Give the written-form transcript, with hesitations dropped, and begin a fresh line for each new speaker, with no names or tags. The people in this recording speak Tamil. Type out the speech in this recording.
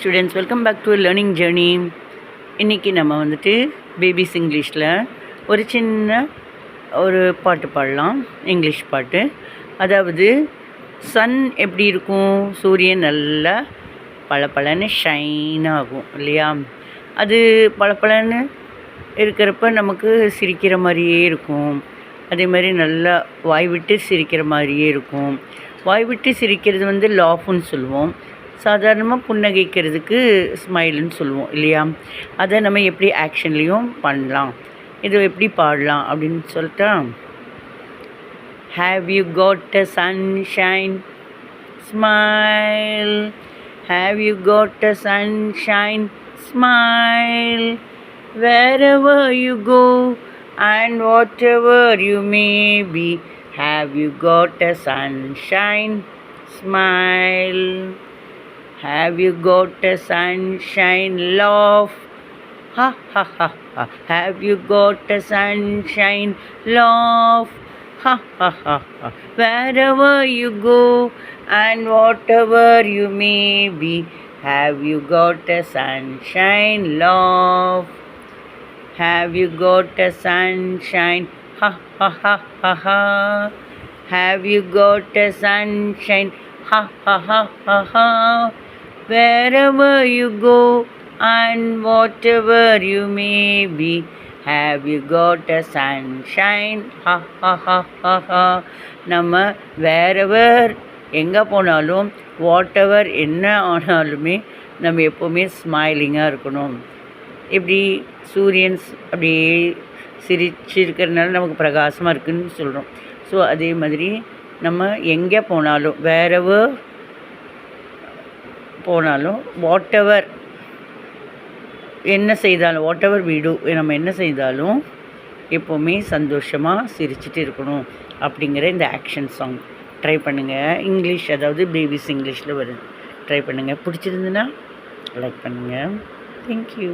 Students, welcome back to learning journey. இன்றைக்கி நம்ம வந்துட்டு பேபிஸ் இங்கிலீஷில் ஒரு சின்ன ஒரு பாட்டு பாடலாம், இங்கிலீஷ் பாட்டு. அதாவது சன் எப்படி இருக்கும், சூரியன் நல்லா பளபளன்னு ஷைன் ஆகும் இல்லையா? அது பளபளன்னு இருக்கிறப்ப நமக்கு சிரிக்கிற மாதிரியே இருக்கும். அதே மாதிரி நல்லா வாய் விட்டு சிரிக்கிற மாதிரியே இருக்கும். வாய் விட்டு சிரிக்கிறது வந்து லாஃப்னு சொல்லுவோம். சாதாரணமாக புன்னகைக்கிறதுக்கு ஸ்மைல்னு சொல்லுவோம் இல்லையா? அதை நம்ம எப்படி ஆக்ஷன்லேயும் பண்ணலாம், இது எப்படி பாடலாம் அப்படின்னு சொல்லிட்டா, have you got a sunshine smile, have you got a sunshine smile, wherever you go and whatever you may be, have you got a sunshine smile, have you got a sunshine laugh, ha ha ha ha, have you got a sunshine laugh, ha ha ha ha, wherever you go and whatever you may be, have you got a sunshine laugh, have you got a sunshine, ha ha ha ha ha, have you got a sunshine, ha ha ha ha ha, wherever you go and whatever you may be, have you got a sunshine, ha ha ha ha ha. நம்ம wherever எங்கே போனாலும் வாட்டெவர் என்ன ஆனாலுமே நம்ம எப்போவுமே ஸ்மைலிங்காக இருக்கணும். இப்படி சூரியன்ஸ் அப்படியே சிரிச்சிருக்கிறதுனால நமக்கு பிரகாசமாக இருக்குதுன்னு சொல்கிறோம். ஸோ அதே மாதிரி நம்ம எங்கே போனாலும் வேறவர் போனாலும் வாட்டெவர் என்ன செய்தாலும், வாட்டெவர் வீடு நம்ம என்ன செய்தாலும் எப்போவுமே சந்தோஷமாக சிரிச்சிட்டு இருக்கணும் அப்படிங்கிற இந்த ஆக்ஷன் சாங் ட்ரை பண்ணுங்கள். இங்கிலீஷ், அதாவது பேபிஸ் இங்கிலீஷில் வருது. ட்ரை பண்ணுங்கள். பிடிச்சிருந்துன்னா லைக் பண்ணுங்கள். தேங்க்யூ.